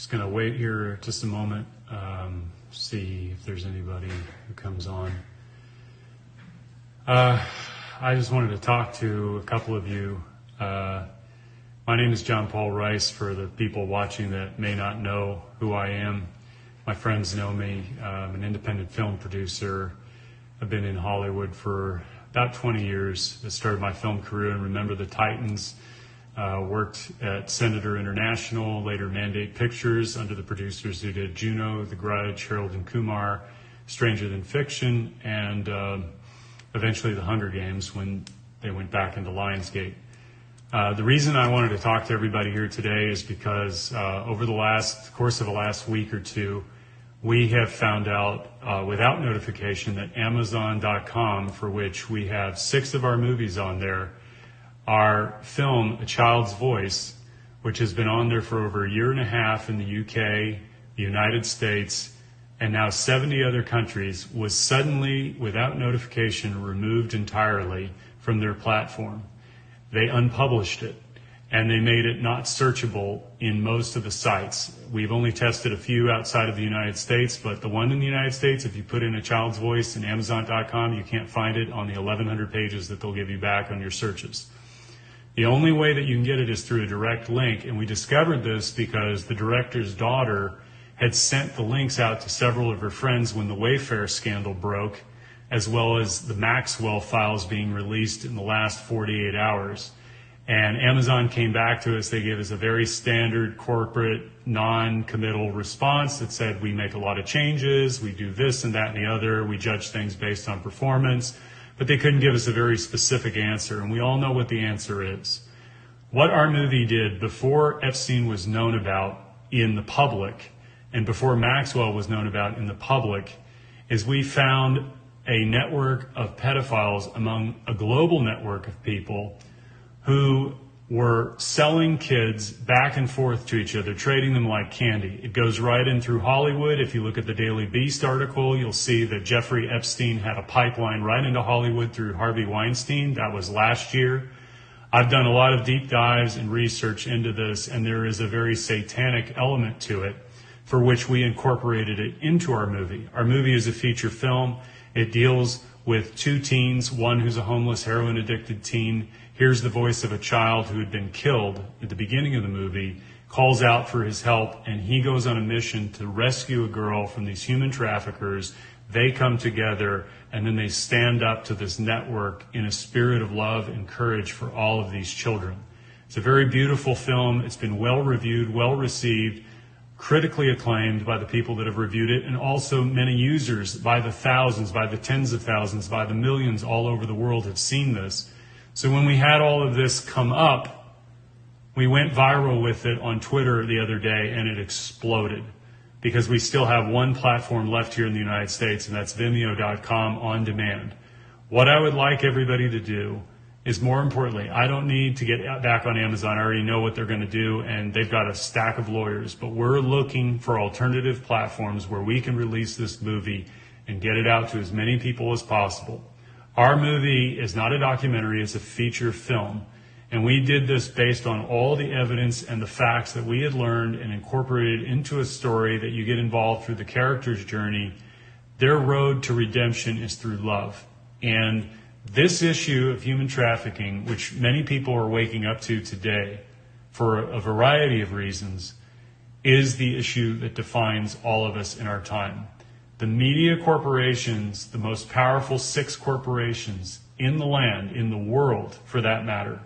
Just going to wait here just a moment, see if there's anybody who comes on. I just wanted to talk to a couple of you. My name is John Paul Rice, for the people watching that may not know who I am. My friends know me. I'm an independent film producer. I've been in Hollywood for about 20 years. I started my film career in Remember the Titans. Worked at Senator International, later Mandate Pictures, under the producers who did Juno, The Grudge, Harold and Kumar, Stranger Than Fiction, and eventually The Hunger Games when they went back into Lionsgate. The reason I wanted to talk to everybody here today is because over the course of the last week or two, we have found out without notification that Amazon.com, for which we have 6 of our movies on there, our film, A Child's Voice, which has been on there for over a year and a half in the UK, the United States, and now 70 other countries, was suddenly, without notification, removed entirely from their platform. They unpublished it, and they made it not searchable in most of the sites. We've only tested a few outside of the United States, but the one in the United States, if you put in A Child's Voice in Amazon.com, you can't find it on the 1,100 pages that they'll give you back on your searches. The only way that you can get it is through a direct link, and we discovered this because the director's daughter had sent the links out to several of her friends when the Wayfair scandal broke, as well as the Maxwell files being released in the last 48 hours. And Amazon came back to us. They gave us a very standard corporate non-committal response that said, we make a lot of changes, we do this and that and the other, we judge things based on performance. But they couldn't give us a very specific answer, and we all know what the answer is. What our movie did before Epstein was known about in the public, and before Maxwell was known about in the public, is we found a network of pedophiles among a global network of people who were selling kids back and forth to each other, trading them like candy. It goes right in through Hollywood. If you look at the Daily Beast article, you'll see that Jeffrey Epstein had a pipeline right into Hollywood through Harvey Weinstein. That was last year. I've done a lot of deep dives and research into this, and there is a very satanic element to it, for which we incorporated it into our movie. Our movie is a feature film. It deals with 2 teens, one who's a homeless, heroin-addicted teen, hears the voice of a child who had been killed at the beginning of the movie, calls out for his help, and he goes on a mission to rescue a girl from these human traffickers. They come together, and then they stand up to this network in a spirit of love and courage for all of these children. It's a very beautiful film. It's been well reviewed, well received, critically acclaimed by the people that have reviewed it, and also many users, by the thousands, by the tens of thousands, by the millions all over the world have seen this. So when we had all of this come up, we went viral with it on Twitter the other day, and it exploded, because we still have one platform left here in the United States, and that's Vimeo.com on demand. What I would like everybody to do is, more importantly, I don't need to get back on Amazon. I already know what they're going to do, and they've got a stack of lawyers, but we're looking for alternative platforms where we can release this movie and get it out to as many people as possible. Our movie is not a documentary, it's a feature film. And we did this based on all the evidence and the facts that we had learned and incorporated into a story that you get involved through the character's journey. Their road to redemption is through love. And this issue of human trafficking, which many people are waking up to today for a variety of reasons, is the issue that defines all of us in our time. The media corporations, the most powerful 6 corporations in the land, in the world for that matter,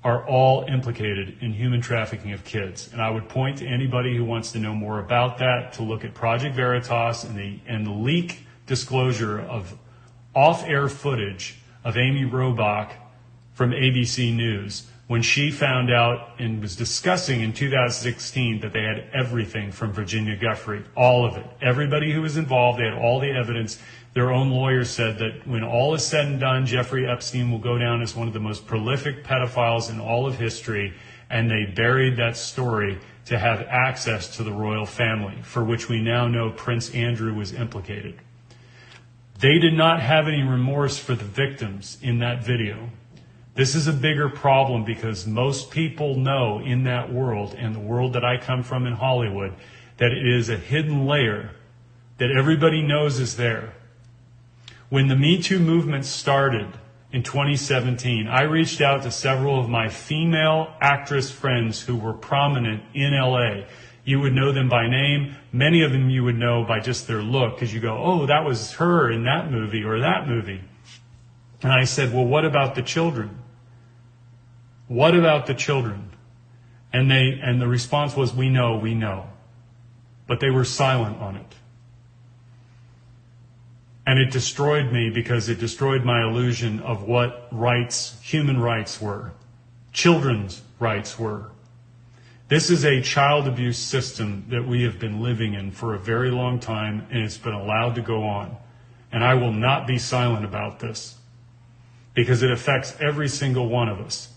are all implicated in human trafficking of kids. And I would point to anybody who wants to know more about that to look at Project Veritas and the leak disclosure of off-air footage of Amy Robach from ABC News, when she found out and was discussing in 2016 that they had everything from Virginia Giuffre, all of it. Everybody who was involved, they had all the evidence. Their own lawyers said that when all is said and done, Jeffrey Epstein will go down as one of the most prolific pedophiles in all of history, and they buried that story to have access to the royal family, for which we now know Prince Andrew was implicated. They did not have any remorse for the victims in that video. This is a bigger problem because most people know in that world, and the world that I come from in Hollywood, that it is a hidden layer that everybody knows is there. When the Me Too movement started in 2017, I reached out to several of my female actress friends who were prominent in LA. You would know them by name. Many of them you would know by just their look, because you go, oh, that was her in that movie or that movie. And I said, well, what about the children? What about the children? And the response was, we know. But they were silent on it. And it destroyed me because it destroyed my illusion of what rights, human rights were, children's rights were. This is a child abuse system that we have been living in for a very long time, and it's been allowed to go on. And I will not be silent about this because it affects every single one of us.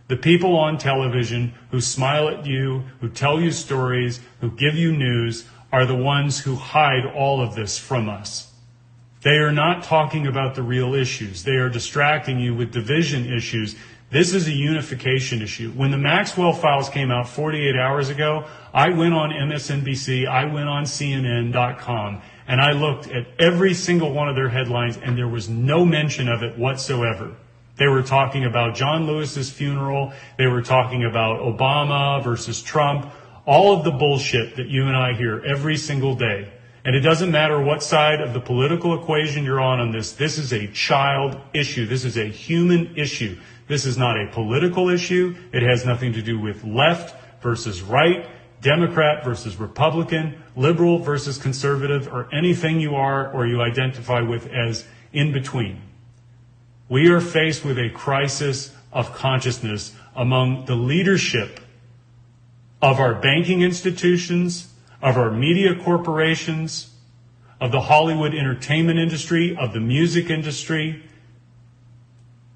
The people on television who smile at you, who tell you stories, who give you news, are the ones who hide all of this from us. They are not talking about the real issues. They are distracting you with division issues. This is a unification issue. When the Maxwell files came out 48 hours ago, I went on MSNBC, I went on CNN.com, and I looked at every single one of their headlines, and there was no mention of it whatsoever. They were talking about John Lewis's funeral. They were talking about Obama versus Trump, all of the bullshit that you and I hear every single day. And it doesn't matter what side of the political equation you're on this. This is a child issue. This is a human issue. This is not a political issue. It has nothing to do with left versus right, Democrat versus Republican, liberal versus conservative, or anything you are or you identify with as in between. We are faced with a crisis of consciousness among the leadership of our banking institutions, of our media corporations, of the Hollywood entertainment industry, of the music industry.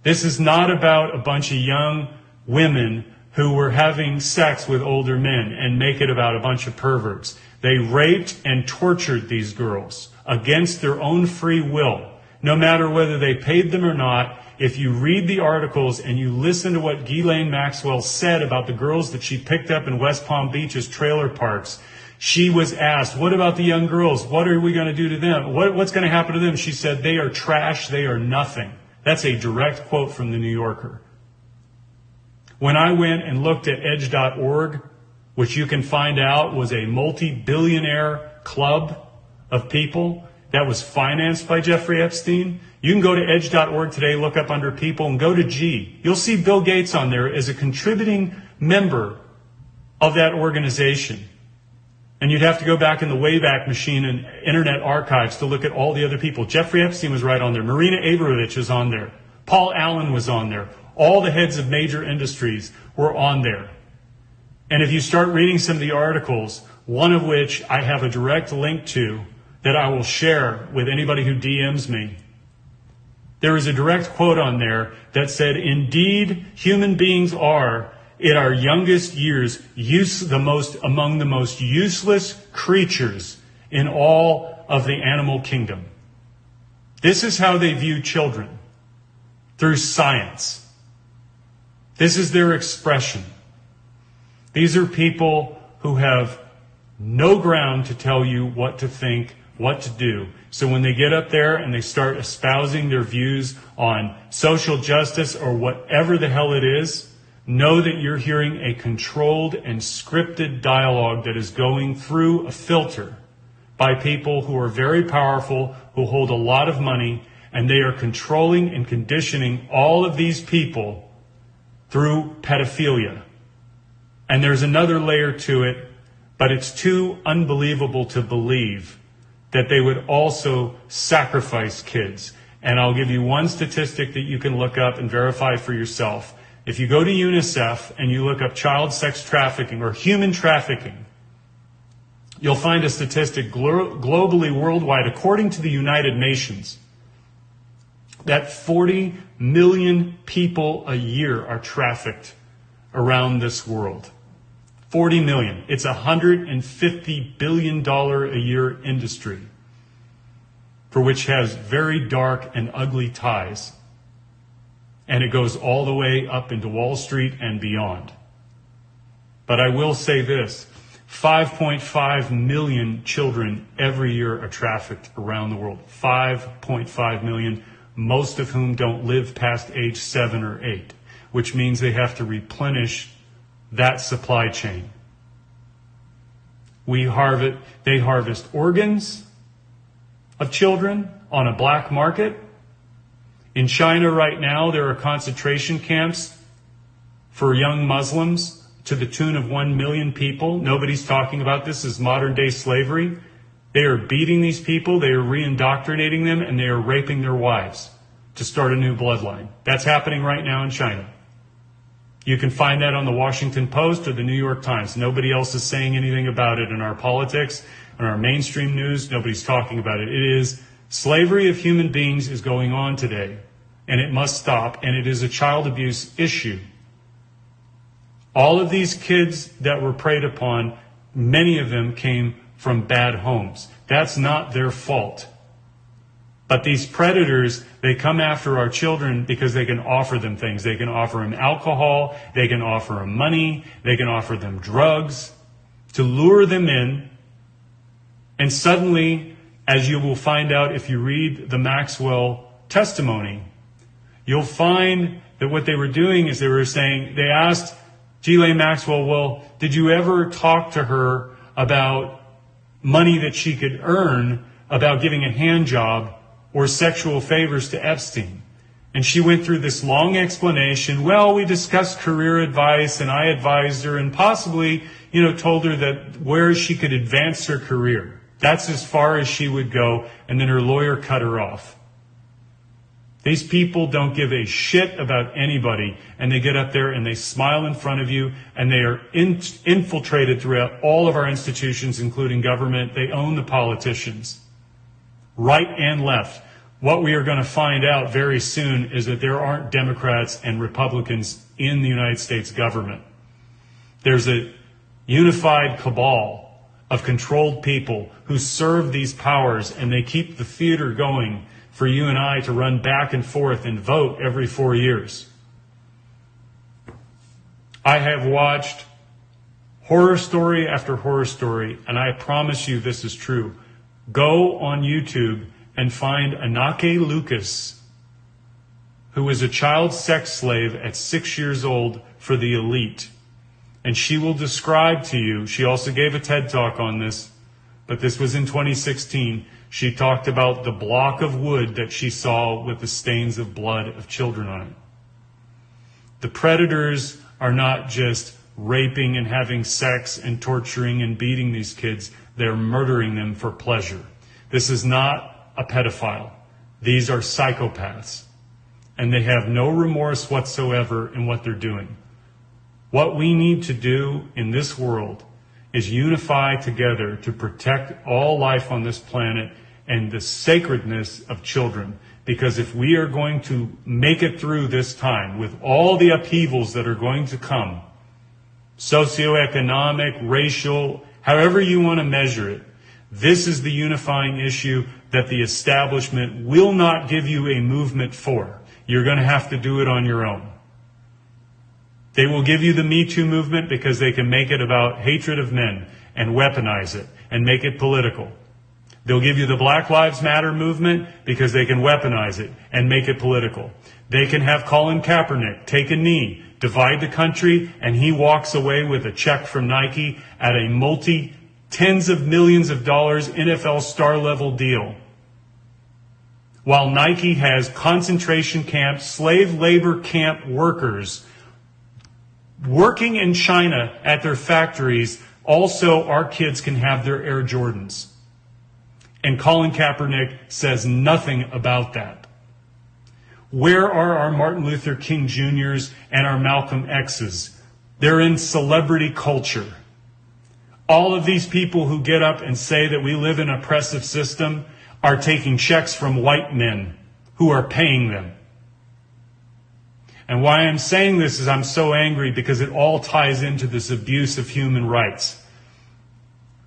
This is not about a bunch of young women who were having sex with older men and make it about a bunch of perverts. They raped and tortured these girls against their own free will, no matter whether they paid them or not. If you read the articles and you listen to what Ghislaine Maxwell said about the girls that she picked up in West Palm Beach's trailer parks, she was asked, what about the young girls? What are we going to do to them? What's going to happen to them? She said, they are trash. They are nothing. That's a direct quote from the New Yorker. When I went and looked at edge.org, which you can find out was a multi-billionaire club of people that was financed by Jeffrey Epstein, you can go to edge.org today, look up under people, and go to G. You'll see Bill Gates on there as a contributing member of that organization. And you'd have to go back in the Wayback Machine and Internet Archives to look at all the other people. Jeffrey Epstein was right on there. Marina Abramovich was on there. Paul Allen was on there. All the heads of major industries were on there. And if you start reading some of the articles, one of which I have a direct link to that I will share with anybody who DMs me, there is a direct quote on there that said, indeed, human beings are, in our youngest years, among the most useless creatures in all of the animal kingdom. This is how they view children, through science. This is their expression. These are people who have no ground to tell you what to think, what to do. So when they get up there and they start espousing their views on social justice or whatever the hell it is, know that you're hearing a controlled and scripted dialogue that is going through a filter by people who are very powerful, who hold a lot of money, and they are controlling and conditioning all of these people through pedophilia. And there's another layer to it, but it's too unbelievable to believe that they would also sacrifice kids. And I'll give you one statistic that you can look up and verify for yourself. If you go to UNICEF and you look up child sex trafficking or human trafficking, you'll find a statistic globally, worldwide, according to the United Nations, that 40 million people a year are trafficked around this world. 40 million. It's a $150 billion a year industry for which has very dark and ugly ties. and it goes all the way up into Wall Street and beyond. But I will say this, 5.5 million children every year are trafficked around the world. 5.5 million, most of whom don't live past age 7 or 8, which means they have to replenish that supply chain. They harvest organs of children on a black market. In China right now, there are concentration camps for young Muslims to the tune of 1 million people. Nobody's talking about this as modern day slavery. They are beating these people, they are re-indoctrinating them, and they are raping their wives to start a new bloodline. That's happening right now in China. You can find that on the Washington Post or the New York Times. Nobody else is saying anything about it in our politics, in our mainstream news. Nobody's talking about it. It is slavery of human beings is going on today, and it must stop, and it is a child abuse issue. All of these kids that were preyed upon, many of them came from bad homes. That's not their fault. But these predators, they come after our children because they can offer them things. They can offer them alcohol, they can offer them money, they can offer them drugs to lure them in. And suddenly, as you will find out if you read the Maxwell testimony, you'll find that what they were doing is they asked Ghislaine Maxwell, well, did you ever talk to her about money that she could earn, about giving a hand job or sexual favors to Epstein? And she went through this long explanation. Well, we discussed career advice, and I advised her and possibly, told her that where she could advance her career. That's as far as she would go, and then her lawyer cut her off. These people don't give a shit about anybody, and they get up there and they smile in front of you, and they are infiltrated throughout all of our institutions, including government. They own the politicians, right and left. What we are going to find out very soon is that there aren't Democrats and Republicans in the United States government. There's a unified cabal of controlled people who serve these powers, and they keep the theater going for you and I to run back and forth and vote every 4 years. I have watched horror story after horror story, and I promise you this is true. Go on YouTube and find Anake Lucas, who was a child sex slave at 6 years old for the elite. And she will describe to you, she also gave a TED Talk on this, but this was in 2016. She talked about the block of wood that she saw with the stains of blood of children on it. The predators are not just raping and having sex and torturing and beating these kids. They're murdering them for pleasure. This is not a pedophile. These are psychopaths. And they have no remorse whatsoever in what they're doing. What we need to do in this world is unify together to protect all life on this planet and the sacredness of children. Because if we are going to make it through this time with all the upheavals that are going to come, socioeconomic, racial, however you want to measure it, this is the unifying issue that the establishment will not give you a movement for. You're going to have to do it on your own. They will give you the Me Too movement because they can make it about hatred of men and weaponize it and make it political. They'll give you the Black Lives Matter movement because they can weaponize it and make it political. They can have Colin Kaepernick take a knee, divide the country, and he walks away with a check from Nike at a tens of millions of dollars NFL star level deal. While Nike has concentration camp, slave labor camp workers working in China at their factories, also our kids can have their Air Jordans. And Colin Kaepernick says nothing about that. Where are our Martin Luther King Jr.'s and our Malcolm X's? They're in celebrity culture. All of these people who get up and say that we live in an oppressive system are taking checks from white men who are paying them. And why I'm saying this is I'm so angry because it all ties into this abuse of human rights.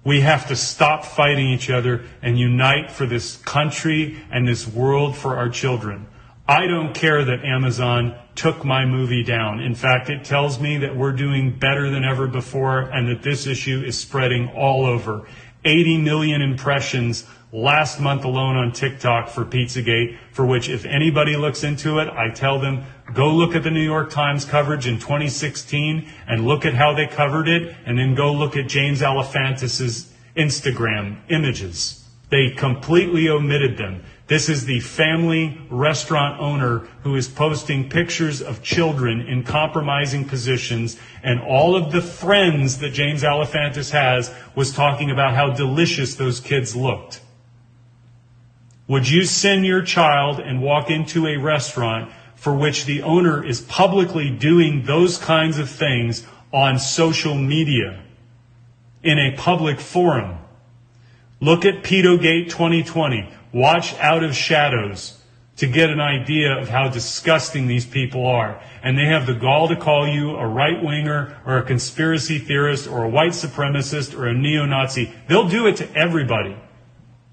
We have to stop fighting each other and unite for this country and this world for our children. I don't care that Amazon took my movie down. In fact, it tells me that we're doing better than ever before and that this issue is spreading all over. 80 million impressions last month alone on TikTok for Pizzagate, for which if anybody looks into it, I tell them, go look at the New York Times coverage in 2016 and look at how they covered it, and then go look at James Alefantis' Instagram images. They completely omitted them. This is the family restaurant owner who is posting pictures of children in compromising positions, and all of the friends that James Alefantis has was talking about how delicious those kids looked. Would you send your child and walk into a restaurant for which the owner is publicly doing those kinds of things on social media in a public forum? Look at Pedogate 2020. Watch Out of Shadows to get an idea of how disgusting these people are. And they have the gall to call you a right-winger or a conspiracy theorist or a white supremacist or a neo-Nazi. They'll do it to everybody.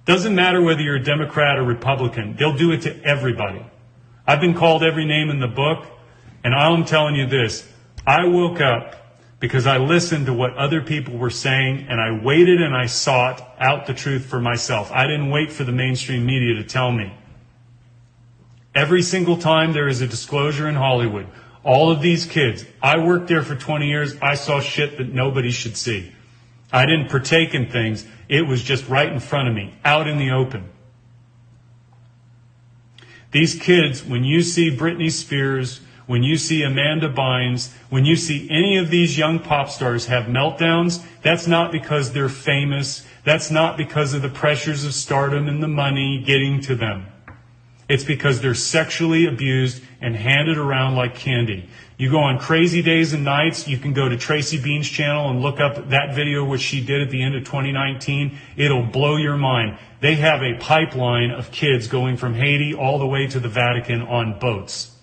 Doesn't matter whether you're a Democrat or Republican. They'll do it to everybody. I've been called every name in the book, and I'm telling you this. I woke up because I listened to what other people were saying, and I waited and I sought out the truth for myself. I didn't wait for the mainstream media to tell me. Every single time there is a disclosure in Hollywood, all of these kids, I worked there for 20 years, I saw shit that nobody should see. I didn't partake in things. It was just right in front of me, out in the open. These kids, when you see Britney Spears, when you see Amanda Bynes, when you see any of these young pop stars have meltdowns, that's not because they're famous. That's not because of the pressures of stardom and the money getting to them. It's because they're sexually abused and handed around like candy. You go on Crazy Days and Nights, you can go to Tracy Bean's channel and look up that video which she did at the end of 2019. It'll blow your mind. They have a pipeline of kids going from Haiti all the way to the Vatican on boats.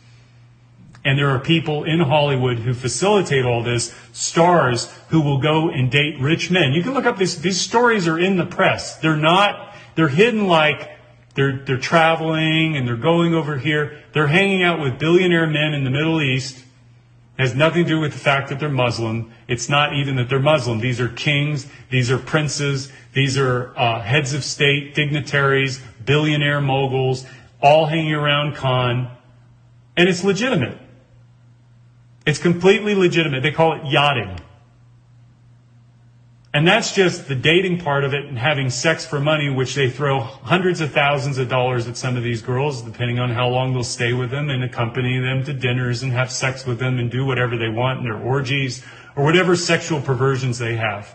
And there are people in Hollywood who facilitate all this, stars who will go and date rich men. You can look up these stories are in the press. They're hidden like they're traveling and they're going over here. They're hanging out with billionaire men in the Middle East. It has nothing to do with the fact that they're Muslim. It's not even that they're Muslim. These are kings. These are princes. These are heads of state, dignitaries, billionaire moguls, all hanging around Cannes. And it's legitimate. It's completely legitimate. They call it yachting. And that's just the dating part of it and having sex for money, which they throw hundreds of thousands of dollars at some of these girls, depending on how long they'll stay with them, and accompany them to dinners and have sex with them and do whatever they want in their orgies or whatever sexual perversions they have.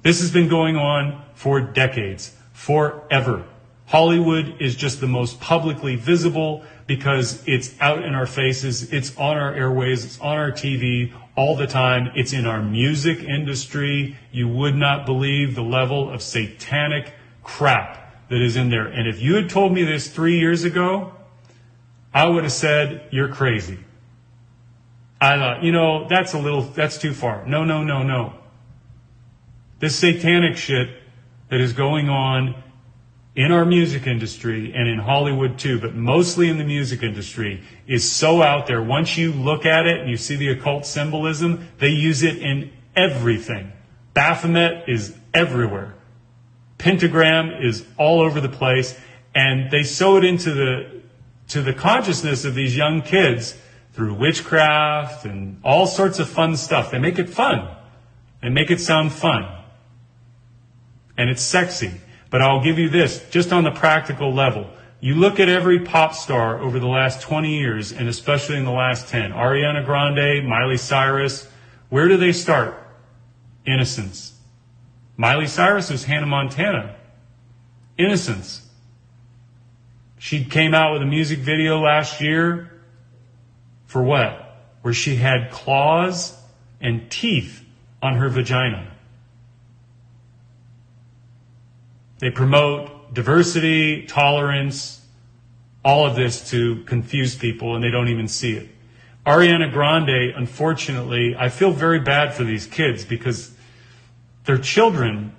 This has been going on for decades, forever. Hollywood is just the most publicly visible because it's out in our faces, it's on our airways, it's on our TV all the time. It's in our music industry. You would not believe the level of satanic crap that is in there. And if you had told me this 3 years ago, I would have said, you're crazy. I thought, that's too far. No. This satanic shit that is going on in our music industry and in Hollywood too, but mostly in the music industry, is so out there. Once you look at it and you see the occult symbolism, they use it in everything. Baphomet is everywhere. Pentagram is all over the place, and they sew it into the consciousness of these young kids through witchcraft and all sorts of fun stuff. They make it fun. They make it sound fun. And it's sexy. But I'll give you this, just on the practical level. You look at every pop star over the last 20 years, and especially in the last 10. Ariana Grande, Miley Cyrus. Where do they start? Innocence. Miley Cyrus was Hannah Montana. Innocence. She came out with a music video last year. For what? Where she had claws and teeth on her vagina. They promote diversity, tolerance, all of this to confuse people, and they don't even see it. Ariana Grande, unfortunately, I feel very bad for these kids because they're children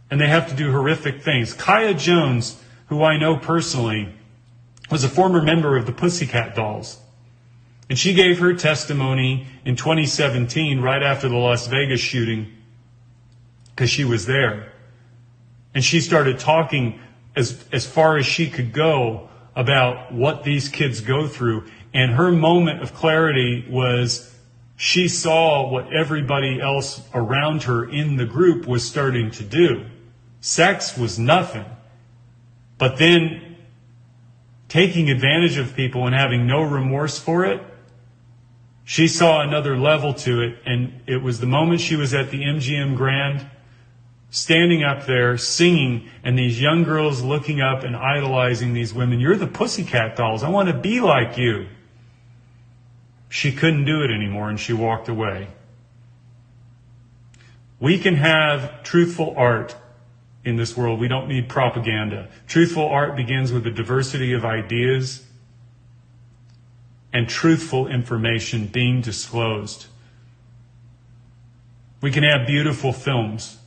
and they have to do horrific things. Kaya Jones, who I know personally, was a former member of the Pussycat Dolls. And she gave her testimony in 2017, right after the Las Vegas shooting, because she was there. And she started talking as far as she could go about what these kids go through. And her moment of clarity was she saw what everybody else around her in the group was starting to do. Sex was nothing. But then taking advantage of people and having no remorse for it, she saw another level to it. And it was the moment she was at the MGM Grand, standing up there singing, and these young girls looking up and idolizing these women. You're the Pussycat Dolls. I want to be like you. She couldn't do it anymore, and she walked away. We can have truthful art in this world. We don't need propaganda. Truthful art begins with a diversity of ideas and truthful information being disclosed. We can have beautiful films.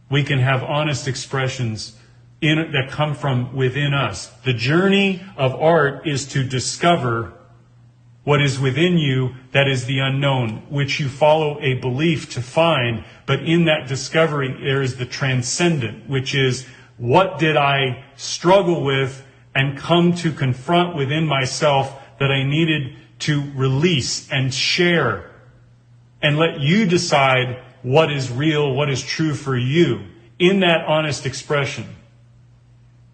We can have honest expressions that come from within us. The journey of art is to discover what is within you that is the unknown, which you follow a belief to find. But in that discovery, there is the transcendent, which is, what did I struggle with and come to confront within myself that I needed to release and share, and let you decide what is real, what is true for you in that honest expression.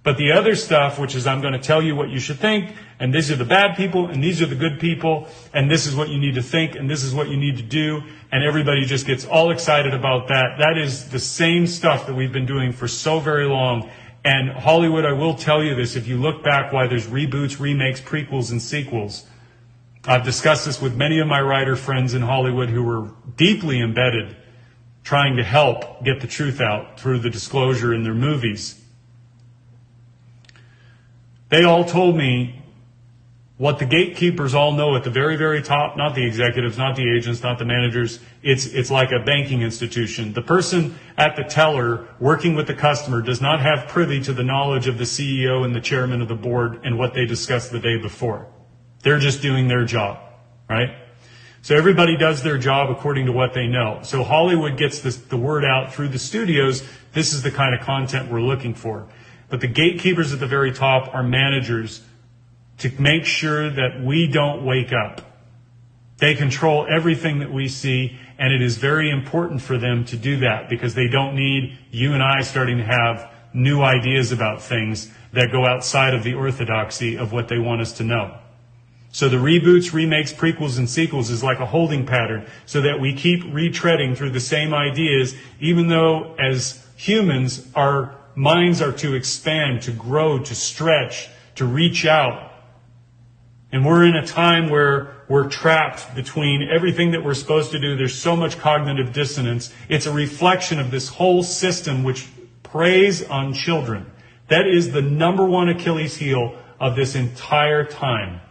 But the other stuff, which is, I'm going to tell you what you should think, and these are the bad people, and these are the good people, and this is what you need to think, and this is what you need to do, and everybody just gets all excited about that. That is the same stuff that we've been doing for so very long. And Hollywood, I will tell you this, if you look back why there's reboots, remakes, prequels, and sequels, I've discussed this with many of my writer friends in Hollywood who were deeply embedded, trying to help get the truth out through the disclosure in their movies. They all told me what the gatekeepers all know at the very, very top, not the executives, not the agents, not the managers. It's like a banking institution. The person at the teller working with the customer does not have privy to the knowledge of the CEO and the chairman of the board and what they discussed the day before. They're just doing their job, right? So everybody does their job according to what they know. So Hollywood gets the word out through the studios. This is the kind of content we're looking for. But the gatekeepers at the very top are managers to make sure that we don't wake up. They control everything that we see, and it is very important for them to do that because they don't need you and I starting to have new ideas about things that go outside of the orthodoxy of what they want us to know. So the reboots, remakes, prequels, and sequels is like a holding pattern so that we keep retreading through the same ideas, even though as humans, our minds are to expand, to grow, to stretch, to reach out. And we're in a time where we're trapped between everything that we're supposed to do. There's so much cognitive dissonance. It's a reflection of this whole system which preys on children. That is the number one Achilles heel of this entire time.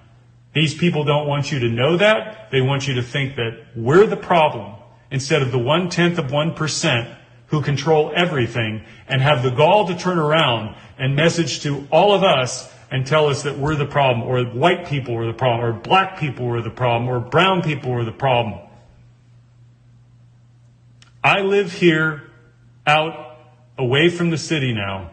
These people don't want you to know that. They want you to think that we're the problem instead of the 0.1% who control everything and have the gall to turn around and message to all of us and tell us that we're the problem, or white people are the problem, or black people are the problem, or brown people are the problem. I live here out away from the city now,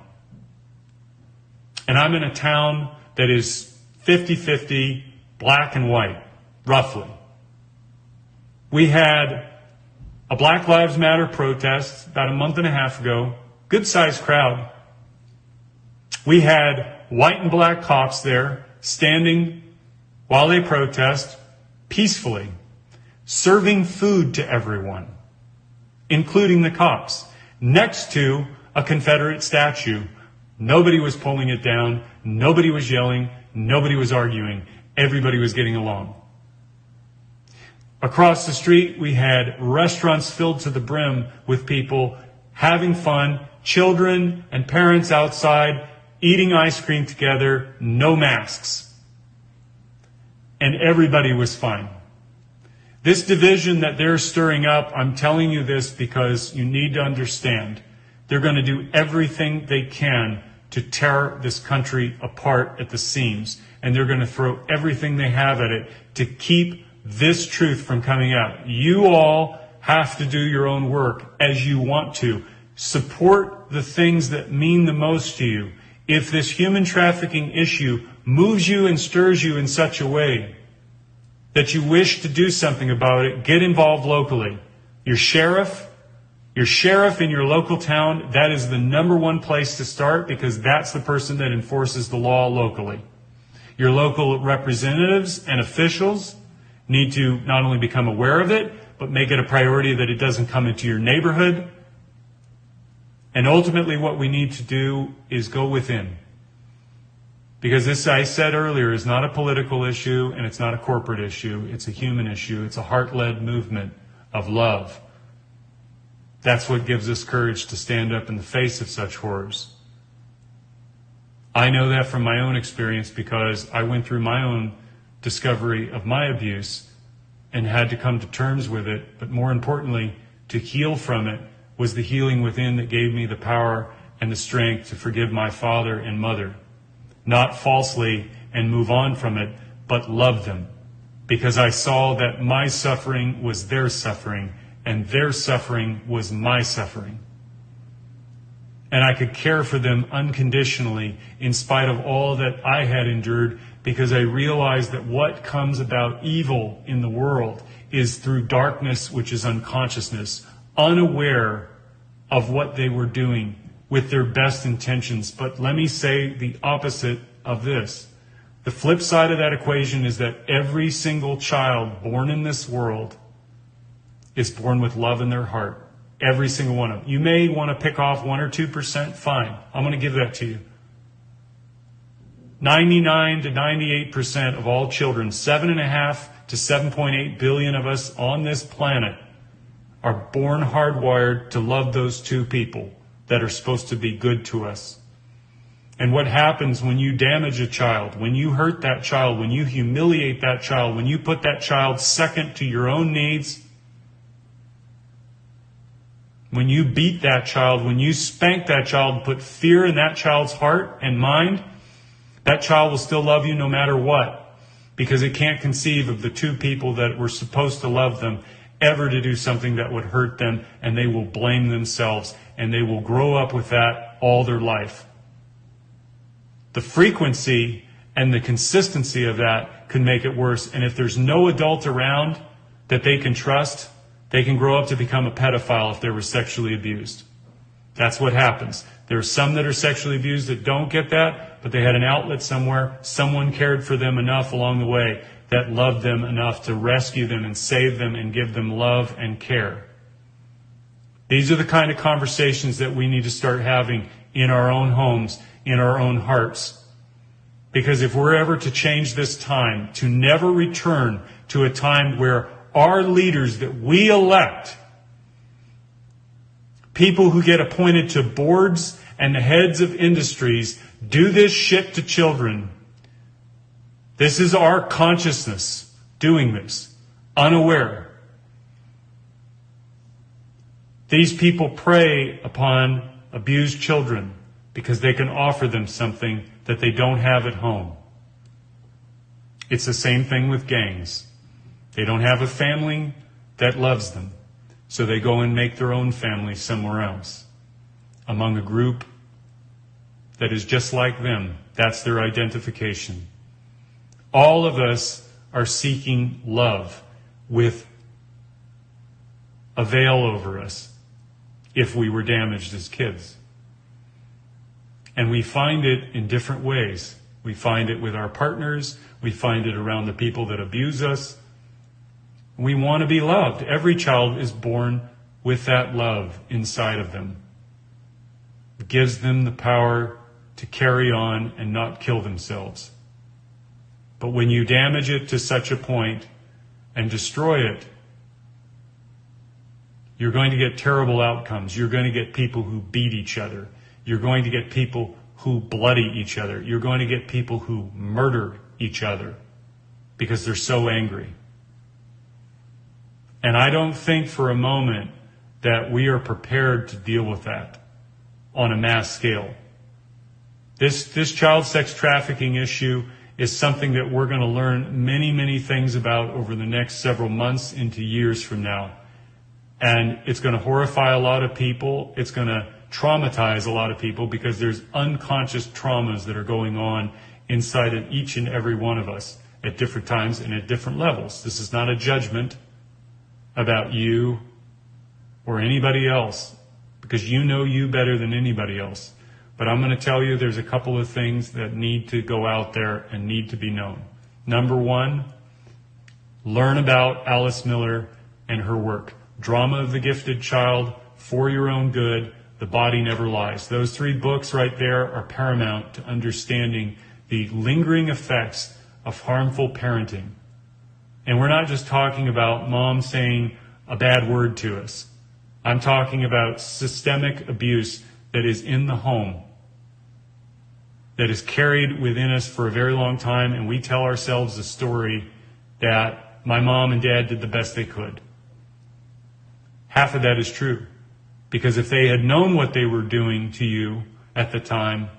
and I'm in a town that is 50-50 black and white, roughly. We had a Black Lives Matter protest about a month and a half ago, good-sized crowd. We had white and black cops there standing while they protest peacefully, serving food to everyone, including the cops, next to a Confederate statue. Nobody was pulling it down. Nobody was yelling. Nobody was arguing. Everybody was getting along. Across the street, we had restaurants filled to the brim with people having fun, children and parents outside, eating ice cream together, no masks. And everybody was fine. This division that they're stirring up, I'm telling you this because you need to understand, they're going to do everything they can to tear this country apart at the seams. And they're going to throw everything they have at it to keep this truth from coming out. You all have to do your own work as you want to. Support the things that mean the most to you. If this human trafficking issue moves you and stirs you in such a way that you wish to do something about it, get involved locally. Your sheriff in your local town, that is the number one place to start, because that's the person that enforces the law locally. Your local representatives and officials need to not only become aware of it, but make it a priority that it doesn't come into your neighborhood. And ultimately what we need to do is go within. Because this, I said earlier, is not a political issue and it's not a corporate issue. It's a human issue. It's a heart-led movement of love. That's what gives us courage to stand up in the face of such horrors. I know that from my own experience because I went through my own discovery of my abuse and had to come to terms with it. But more importantly, to heal from it was the healing within that gave me the power and the strength to forgive my father and mother. Not falsely and move on from it, but love them. Because I saw that my suffering was their suffering, and their suffering was my suffering. And I could care for them unconditionally in spite of all that I had endured, because I realized that what comes about evil in the world is through darkness, which is unconsciousness, unaware of what they were doing with their best intentions. But let me say the opposite of this. The flip side of that equation is that every single child born in this world is born with love in their heart. Every single one of them. You may want to pick off 1 or 2%, fine. I'm going to give that to you. 99 to 98% of all children, 7.5 to 7.8 billion of us on this planet, are born hardwired to love those two people that are supposed to be good to us. And what happens when you damage a child, when you hurt that child, when you humiliate that child, when you put that child second to your own needs, when you beat that child, when you spank that child and put fear in that child's heart and mind, that child will still love you no matter what, because it can't conceive of the two people that were supposed to love them ever to do something that would hurt them, and they will blame themselves, and they will grow up with that all their life. The frequency and the consistency of that can make it worse. And if there's no adult around that they can trust, they can grow up to become a pedophile if they were sexually abused. That's what happens. There are some that are sexually abused that don't get that, but they had an outlet somewhere. Someone cared for them enough along the way that loved them enough to rescue them and save them and give them love and care. These are the kind of conversations that we need to start having in our own homes, in our own hearts. Because if we're ever to change this time, to never return to a time where our leaders that we elect, people who get appointed to boards and the heads of industries, do this shit to children. This is our consciousness doing this, unaware. These people prey upon abused children because they can offer them something that they don't have at home. It's the same thing with gangs. They don't have a family that loves them, so they go and make their own family somewhere else, among a group that is just like them. That's their identification. All of us are seeking love with a veil over us if we were damaged as kids. And we find it in different ways. We find it with our partners. We find it around the people that abuse us. We want to be loved. Every child is born with that love inside of them. It gives them the power to carry on and not kill themselves. But when you damage it to such a point and destroy it, you're going to get terrible outcomes. You're going to get people who beat each other. You're going to get people who bloody each other. You're going to get people who murder each other because they're so angry. And I don't think for a moment that we are prepared to deal with that on a mass scale. This child sex trafficking issue is something that we're going to learn many, many things about over the next several months into years from now. And it's going to horrify a lot of people. It's going to traumatize a lot of people because there's unconscious traumas that are going on inside of each and every one of us at different times and at different levels. This is not a judgment about you or anybody else, because you know you better than anybody else. But I'm going to tell you there's a couple of things that need to go out there and need to be known. Number one, learn about Alice Miller and her work. Drama of the Gifted Child, For Your Own Good, The Body Never Lies. Those 3 books right there are paramount to understanding the lingering effects of harmful parenting. And we're not just talking about mom saying a bad word to us. I'm talking about systemic abuse that is in the home, that is carried within us for a very long time, and we tell ourselves the story that my mom and dad did the best they could. Half of that is true, because if they had known what they were doing to you at the time,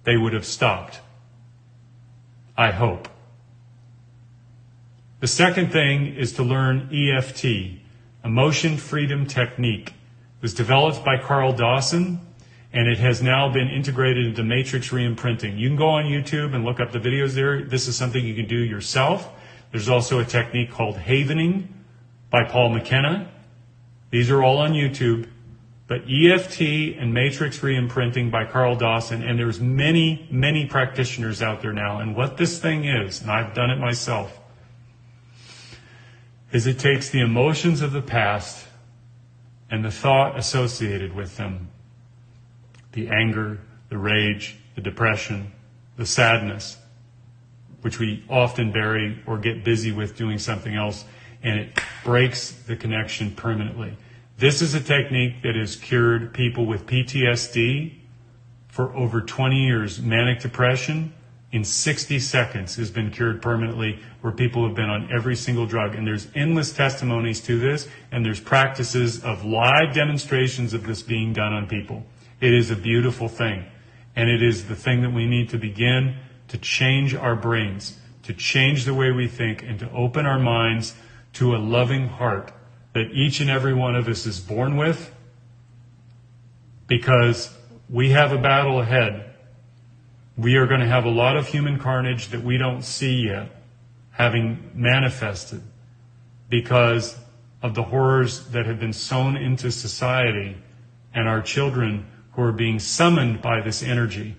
they would have stopped. I hope. The second thing is to learn EFT, Emotion Freedom Technique. It was developed by Carl Dawson, and it has now been integrated into Matrix Reimprinting. You can go on YouTube and look up the videos there. This is something you can do yourself. There's also a technique called Havening by Paul McKenna. These are all on YouTube. But EFT and Matrix Reimprinting by Carl Dawson, and there's many, many practitioners out there now. And what this thing is, and I've done it myself, is it takes the emotions of the past and the thought associated with them, the anger, the rage, the depression, the sadness, which we often bury or get busy with doing something else, and it breaks the connection permanently. This is a technique that has cured people with PTSD for over 20 years. Manic depression in 60 seconds has been cured permanently, where people have been on every single drug. And there's endless testimonies to this, and there's practices of live demonstrations of this being done on people. It is a beautiful thing, and it is the thing that we need to begin to change our brains, to change the way we think, and to open our minds to a loving heart that each and every one of us is born with, because we have a battle ahead. We are going to have a lot of human carnage that we don't see yet having manifested because of the horrors that have been sown into society, and our children who are being summoned by this energy,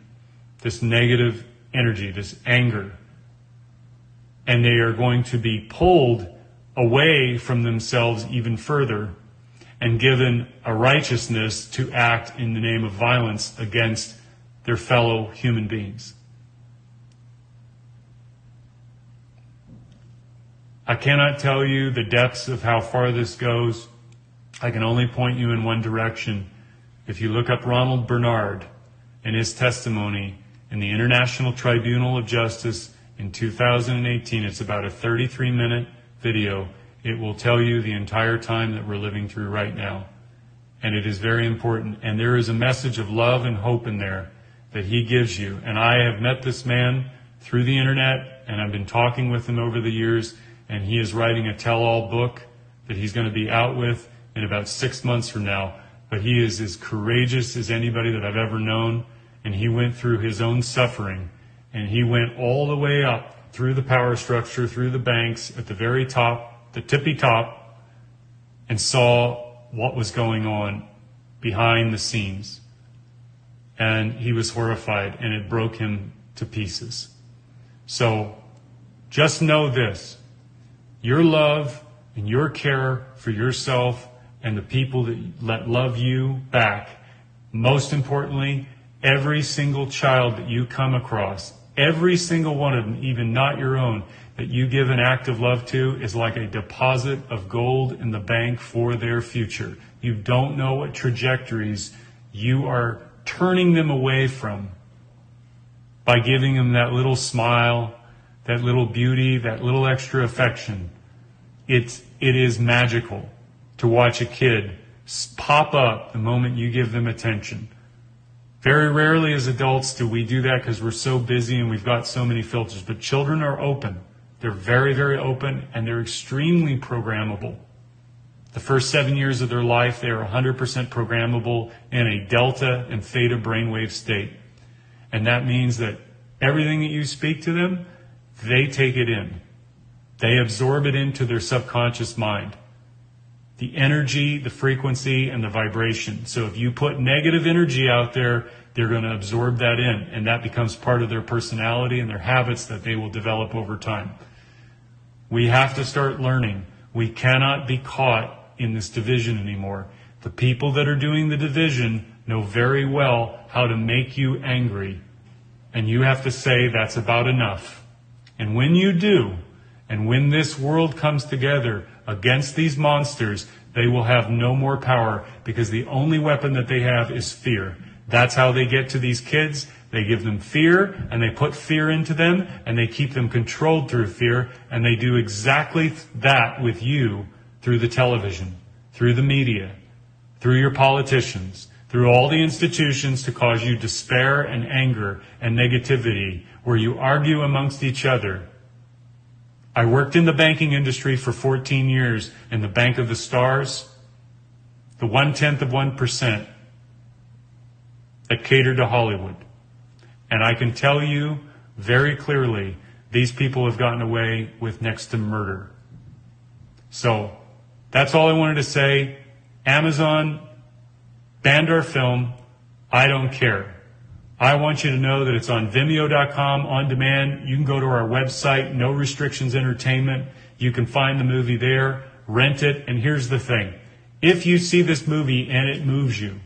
this negative energy, this anger. And they are going to be pulled away from themselves even further and given a righteousness to act in the name of violence against their fellow human beings. I cannot tell you the depths of how far this goes. I can only point you in one direction. If you look up Ronald Bernard and his testimony in the International Tribunal of Justice in 2018, it's about a 33-minute video. It will tell you the entire time that we're living through right now. And it is very important. And there is a message of love and hope in there that he gives you. And I have met this man through the internet, and I've been talking with him over the years, and he is writing a tell-all book that he's going to be out with in about 6 months from now. But he is as courageous as anybody that I've ever known, and he went through his own suffering, and he went all the way up through the power structure, through the banks, at the very top, the tippy top, and saw what was going on behind the scenes. And he was horrified, and it broke him to pieces. So just know this: your love and your care for yourself and the people that love you back, most importantly, every single child that you come across, every single one of them, even not your own, that you give an act of love to, is like a deposit of gold in the bank for their future. You don't know what trajectories you are turning them away from by giving them that little smile, that little beauty, that little extra affection. It is magical to watch a kid pop up the moment you give them attention. Very rarely as adults do we do that because we're so busy and we've got so many filters. But children are open. They're very, very open, and they're extremely programmable. The first 7 years of their life, they are 100% programmable in a delta and theta brainwave state. And that means that everything that you speak to them, they take it in. They absorb it into their subconscious mind. The energy, the frequency, and the vibration. So if you put negative energy out there, they're going to absorb that in, and that becomes part of their personality and their habits that they will develop over time. We have to start learning. We cannot be caught in this division anymore. The people that are doing the division know very well how to make you angry, and you have to say that's about enough. And when you do, and when this world comes together against these monsters, they will have no more power, because the only weapon that they have is fear. That's how they get to these kids. They give them fear, and they put fear into them, and they keep them controlled through fear, and they do exactly that with you through the television, through the media, through your politicians, through all the institutions to cause you despair and anger and negativity, where you argue amongst each other. I worked in the banking industry for 14 years in the Bank of the Stars, the 1/10% that catered to Hollywood. And I can tell you very clearly, these people have gotten away with next to murder. So that's all I wanted to say. Amazon banned our film. I don't care. I want you to know that it's on Vimeo.com on demand. You can go to our website, No Restrictions Entertainment. You can find the movie there, rent it. And here's the thing. If you see this movie and it moves you,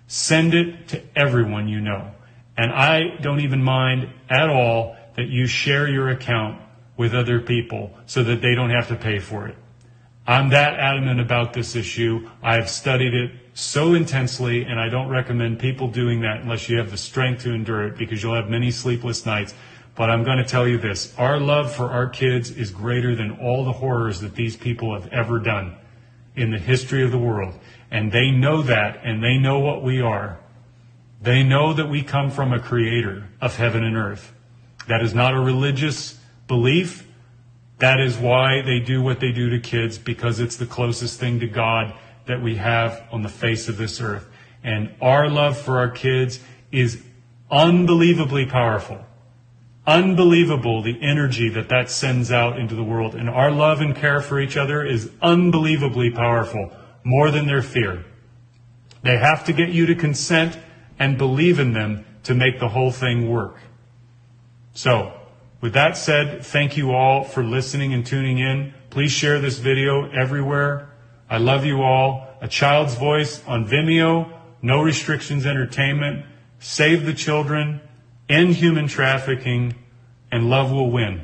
send it to everyone you know. And I don't even mind at all that you share your account with other people so that they don't have to pay for it. I'm that adamant about this issue. I've studied it so intensely, and I don't recommend people doing that unless you have the strength to endure it, because you'll have many sleepless nights. But I'm going to tell you this. Our love for our kids is greater than all the horrors that these people have ever done in the history of the world. And they know that, and they know what we are. They know that we come from a creator of heaven and earth. That is not a religious belief. That is why they do what they do to kids, because it's the closest thing to God that we have on the face of this earth. And our love for our kids is unbelievably powerful. Unbelievable, the energy that sends out into the world. And our love and care for each other is unbelievably powerful, more than their fear. They have to get you to consent and believe in them to make the whole thing work. So, with that said, thank you all for listening and tuning in. Please share this video everywhere. I love you all. A Child's Voice on Vimeo, No Restrictions Entertainment. Save the children, end human trafficking, and love will win.